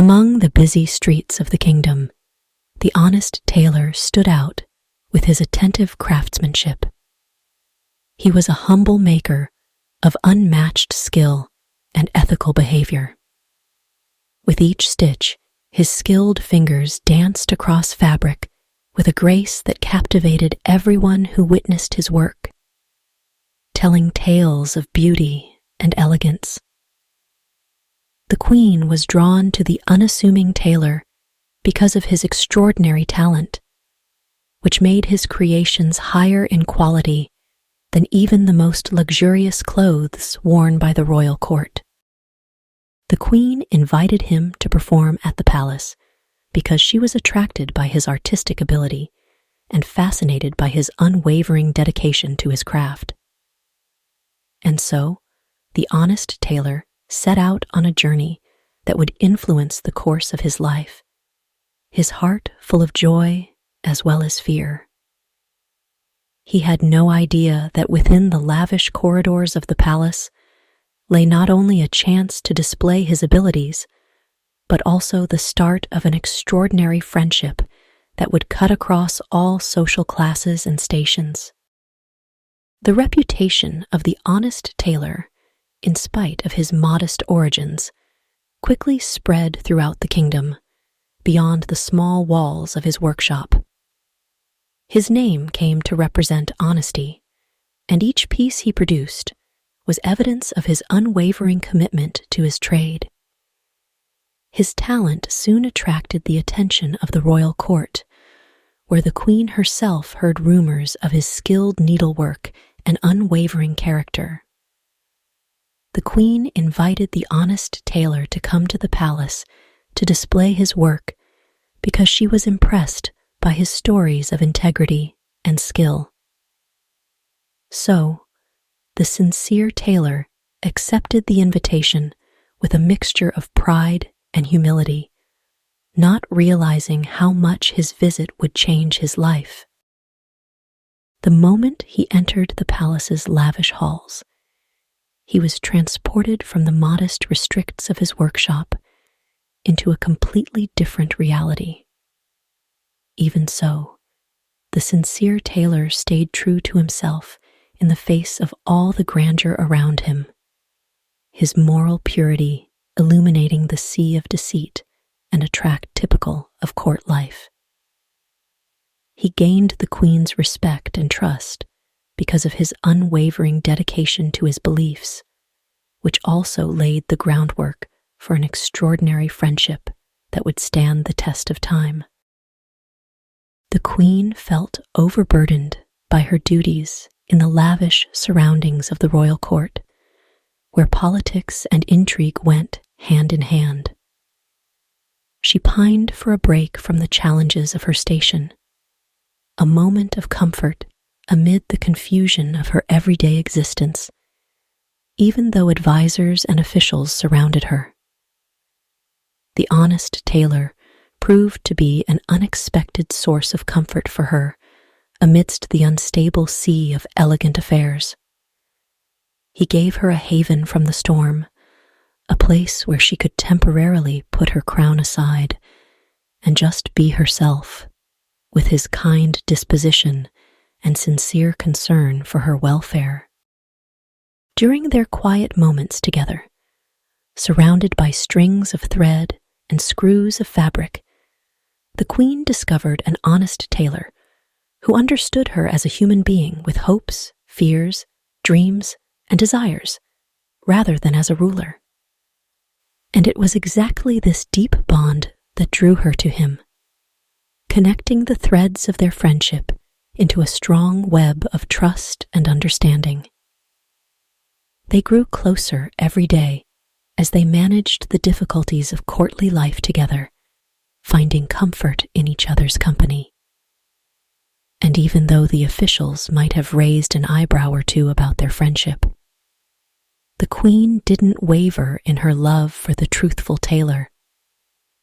Among the busy streets of the kingdom, the honest tailor stood out with his attentive craftsmanship. He was a humble maker of unmatched skill and ethical behavior. With each stitch, his skilled fingers danced across fabric with a grace that captivated everyone who witnessed his work, telling tales of beauty and elegance. The queen was drawn to the unassuming tailor because of his extraordinary talent, which made his creations higher in quality than even the most luxurious clothes worn by the royal court. The queen invited him to perform at the palace because she was attracted by his artistic ability and fascinated by his unwavering dedication to his craft. And so, the honest tailor set out on a journey that would influence the course of his life, his heart full of joy as well as fear. He had no idea that within the lavish corridors of the palace lay not only a chance to display his abilities, but also the start of an extraordinary friendship that would cut across all social classes and stations. The reputation of the honest tailor, in spite of his modest origins, quickly spread throughout the kingdom, beyond the small walls of his workshop. His name came to represent honesty, and each piece he produced was evidence of his unwavering commitment to his trade. His talent soon attracted the attention of the royal court, where the queen herself heard rumors of his skilled needlework and unwavering character. The queen invited the honest tailor to come to the palace to display his work because she was impressed by his stories of integrity and skill. So, the sincere tailor accepted the invitation with a mixture of pride and humility, not realizing how much his visit would change his life. The moment he entered the palace's lavish halls, he was transported from the modest restricts of his workshop into a completely different reality. Even so, the sincere tailor stayed true to himself in the face of all the grandeur around him, his moral purity illuminating the sea of deceit and attract typical of court life. He gained the queen's respect and trust because of his unwavering dedication to his beliefs, which also laid the groundwork for an extraordinary friendship that would stand the test of time. The queen felt overburdened by her duties in the lavish surroundings of the royal court, where politics and intrigue went hand in hand. She pined for a break from the challenges of her station, a moment of comfort amid the confusion of her everyday existence, even though advisors and officials surrounded her. The honest tailor proved to be an unexpected source of comfort for her amidst the unstable sea of elegant affairs. He gave her a haven from the storm, a place where she could temporarily put her crown aside and just be herself, with his kind disposition and sincere concern for her welfare. During their quiet moments together, surrounded by strings of thread and screws of fabric, the queen discovered an honest tailor who understood her as a human being with hopes, fears, dreams, and desires, rather than as a ruler. And it was exactly this deep bond that drew her to him, connecting the threads of their friendship into a strong web of trust and understanding. They grew closer every day as they managed the difficulties of courtly life together, finding comfort in each other's company. And even though the officials might have raised an eyebrow or two about their friendship, the queen didn't waver in her love for the truthful tailor,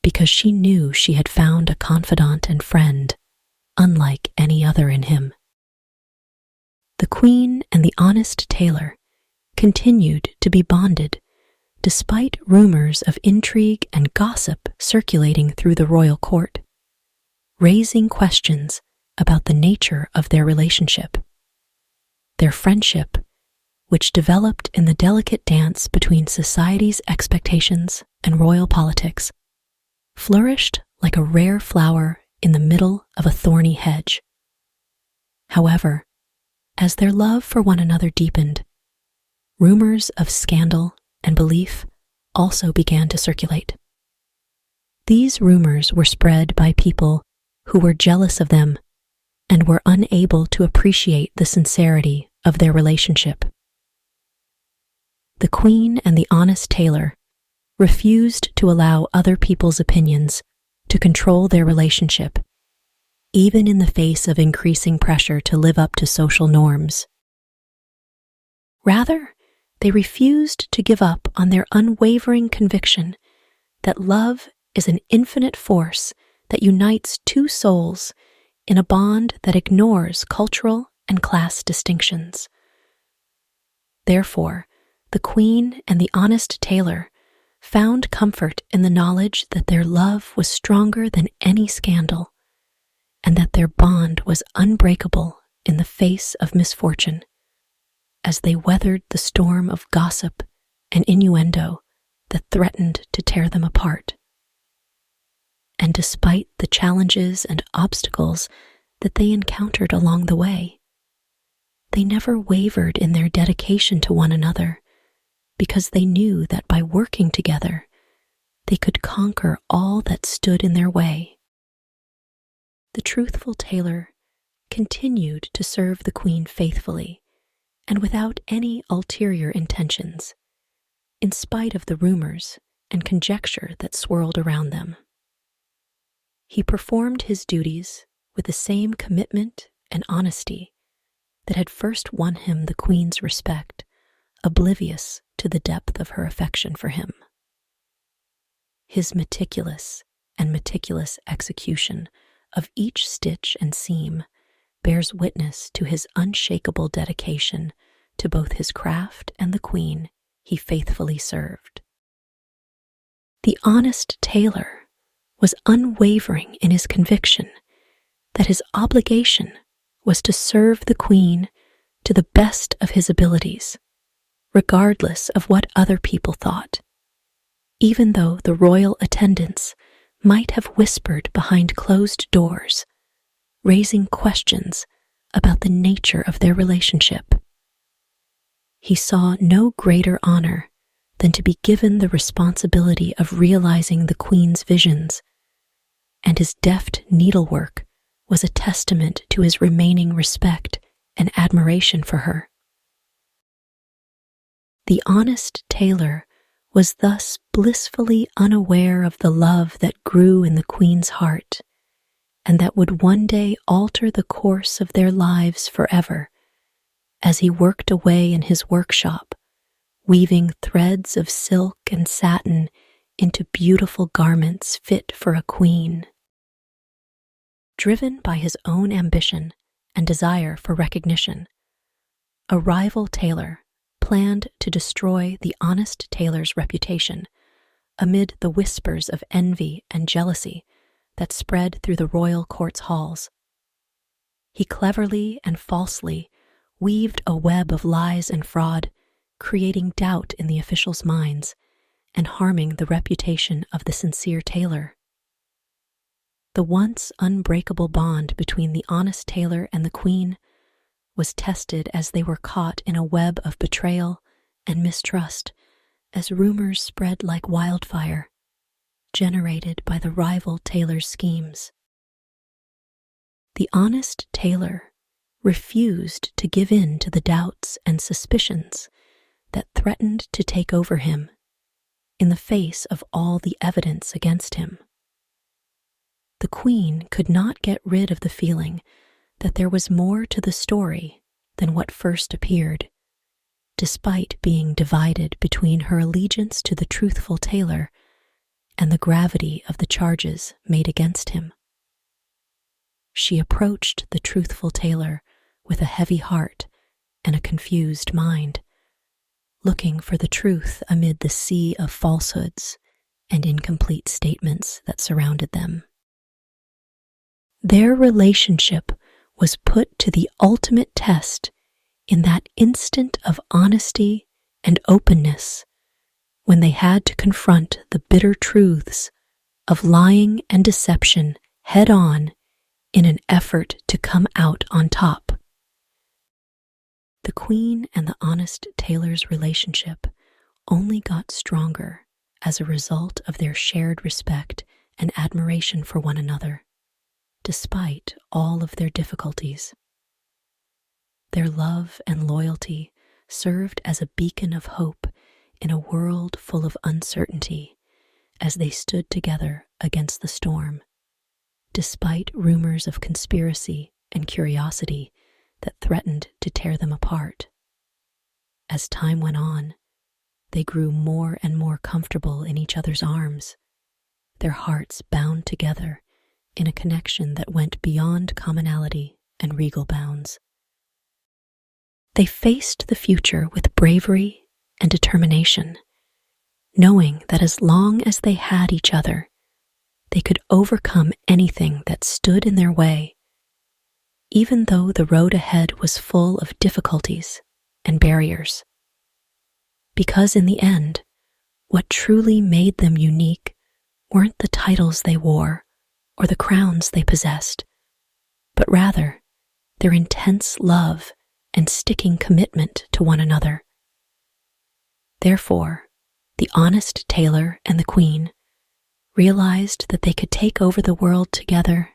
because she knew she had found a confidant and friend unlike any other in him. The queen and the honest tailor continued to be bonded despite rumors of intrigue and gossip circulating through the royal court, raising questions about the nature of their relationship. Their friendship, which developed in the delicate dance between society's expectations and royal politics, flourished like a rare flower in the middle of a thorny hedge. However, as their love for one another deepened, rumors of scandal and belief also began to circulate. These rumors were spread by people who were jealous of them and were unable to appreciate the sincerity of their relationship. The Queen and the honest Tailor refused to allow other people's opinions to control their relationship, even in the face of increasing pressure to live up to social norms. Rather, they refused to give up on their unwavering conviction that love is an infinite force that unites two souls in a bond that ignores cultural and class distinctions. Therefore, the Queen and the honest Tailor found comfort in the knowledge that their love was stronger than any scandal, and that their bond was unbreakable in the face of misfortune, as they weathered the storm of gossip and innuendo that threatened to tear them apart. And despite the challenges and obstacles that they encountered along the way, they never wavered in their dedication to one another, because they knew that by working together, they could conquer all that stood in their way. The truthful Tailor continued to serve the Queen faithfully and without any ulterior intentions, in spite of the rumors and conjecture that swirled around them. He performed his duties with the same commitment and honesty that had first won him the Queen's respect, oblivious to the depth of her affection for him. His meticulous execution of each stitch and seam bears witness to his unshakable dedication to both his craft and the Queen he faithfully served. The honest Tailor was unwavering in his conviction that his obligation was to serve the Queen to the best of his abilities, regardless of what other people thought, even though the royal attendants might have whispered behind closed doors, raising questions about the nature of their relationship. He saw no greater honor than to be given the responsibility of realizing the Queen's visions, and his deft needlework was a testament to his remaining respect and admiration for her. The honest Tailor was thus blissfully unaware of the love that grew in the Queen's heart, and that would one day alter the course of their lives forever, as he worked away in his workshop, weaving threads of silk and satin into beautiful garments fit for a queen. Driven by his own ambition and desire for recognition, a rival tailor planned to destroy the honest Tailor's reputation amid the whispers of envy and jealousy that spread through the royal court's halls. He cleverly and falsely weaved a web of lies and fraud, creating doubt in the officials' minds and harming the reputation of the sincere Tailor. The once unbreakable bond between the honest Tailor and the Queen was tested as they were caught in a web of betrayal and mistrust, as rumors spread like wildfire, generated by the rival Tailor's schemes. The honest Tailor refused to give in to the doubts and suspicions that threatened to take over him in the face of all the evidence against him. The Queen could not get rid of the feeling that there was more to the story than what first appeared, despite being divided between her allegiance to the truthful Tailor and the gravity of the charges made against him. She approached the truthful Tailor with a heavy heart and a confused mind, looking for the truth amid the sea of falsehoods and incomplete statements that surrounded them. Their relationship was put to the ultimate test in that instant of honesty and openness when they had to confront the bitter truths of lying and deception head on in an effort to come out on top. The Queen and the honest Tailor's relationship only got stronger as a result of their shared respect and admiration for one another, despite all of their difficulties. Their love and loyalty served as a beacon of hope in a world full of uncertainty as they stood together against the storm, despite rumors of conspiracy and curiosity that threatened to tear them apart. As time went on, they grew more and more comfortable in each other's arms, their hearts bound together in a connection that went beyond commonality and regal bounds. They faced the future with bravery and determination, knowing that as long as they had each other, they could overcome anything that stood in their way, even though the road ahead was full of difficulties and barriers. Because in the end, what truly made them unique weren't the titles they wore or the crowns they possessed, but rather their intense love and sticking commitment to one another. Therefore, the honest Tailor and the Queen realized that they could take over the world together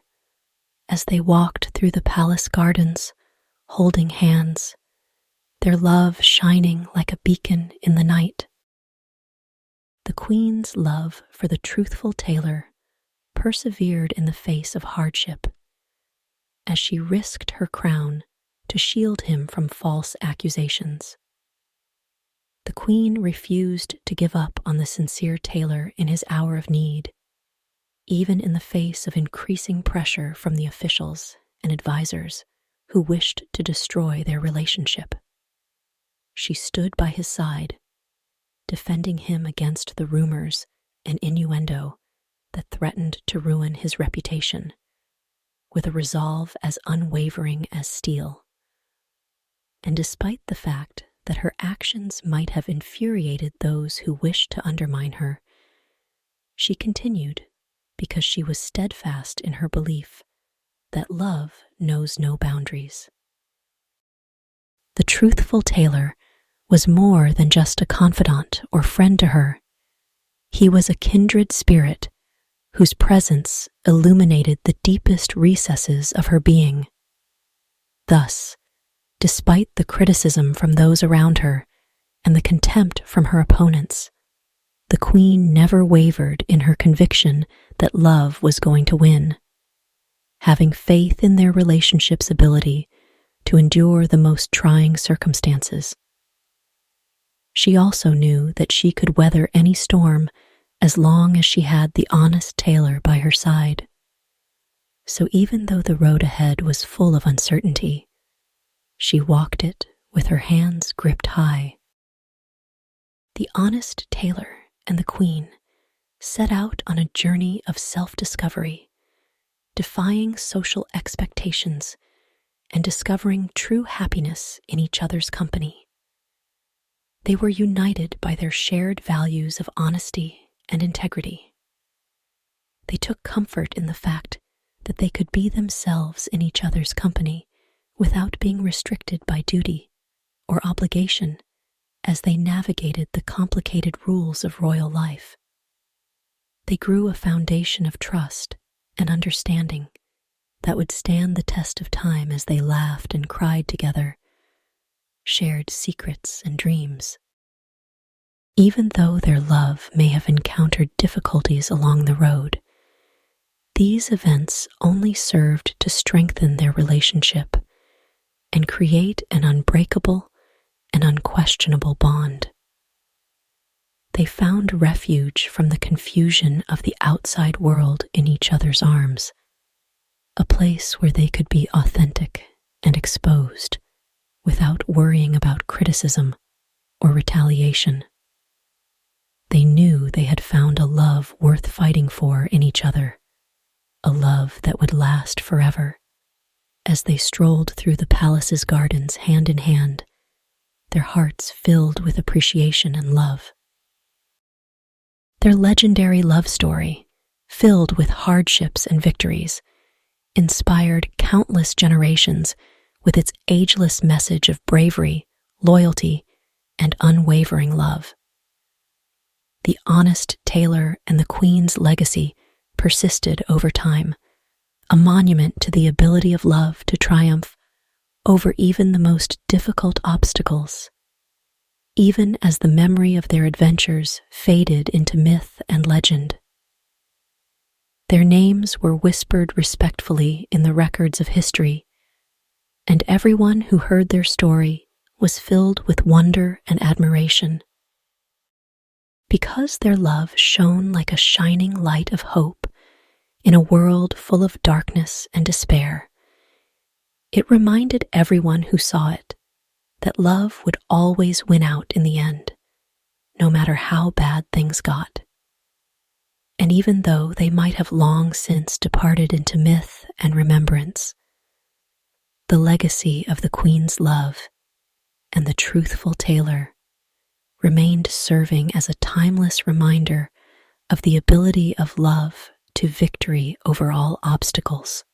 as they walked through the palace gardens, holding hands, their love shining like a beacon in the night. The Queen's love for the truthful Tailor persevered in the face of hardship, as she risked her crown to shield him from false accusations. The Queen refused to give up on the sincere Tailor in his hour of need, even in the face of increasing pressure from the officials and advisors who wished to destroy their relationship. She stood by his side, defending him against the rumors and innuendo that threatened to ruin his reputation, with a resolve as unwavering as steel. And despite the fact that her actions might have infuriated those who wished to undermine her, she continued because she was steadfast in her belief that love knows no boundaries. The truthful Tailor was more than just a confidant or friend to her. He was a kindred spirit whose presence illuminated the deepest recesses of her being. Thus, despite the criticism from those around her and the contempt from her opponents, the Queen never wavered in her conviction that love was going to win, having faith in their relationship's ability to endure the most trying circumstances. She also knew that she could weather any storm as long as she had the honest Tailor by her side. So even though the road ahead was full of uncertainty, she walked it with her hands gripped high. The honest Tailor and the Queen set out on a journey of self-discovery, defying social expectations and discovering true happiness in each other's company. They were united by their shared values of honesty and integrity. They took comfort in the fact that they could be themselves in each other's company without being restricted by duty or obligation as they navigated the complicated rules of royal life. They grew a foundation of trust and understanding that would stand the test of time as they laughed and cried together, shared secrets and dreams. Even though their love may have encountered difficulties along the road, these events only served to strengthen their relationship and create an unbreakable and unquestionable bond. They found refuge from the confusion of the outside world in each other's arms, a place where they could be authentic and exposed without worrying about criticism or retaliation. They knew they had found a love worth fighting for in each other, a love that would last forever. As they strolled through the palace's gardens hand in hand, their hearts filled with appreciation and love. Their legendary love story, filled with hardships and victories, inspired countless generations with its ageless message of bravery, loyalty, and unwavering love. The honest Tailor and the Queen's legacy persisted over time, a monument to the ability of love to triumph over even the most difficult obstacles. Even as the memory of their adventures faded into myth and legend, their names were whispered respectfully in the records of history, and everyone who heard their story was filled with wonder and admiration. Because their love shone like a shining light of hope in a world full of darkness and despair, it reminded everyone who saw it that love would always win out in the end, no matter how bad things got. And even though they might have long since departed into myth and remembrance, the legacy of the Queen's love and the truthful Tailor remained serving as a timeless reminder of the ability of love to victory over all obstacles.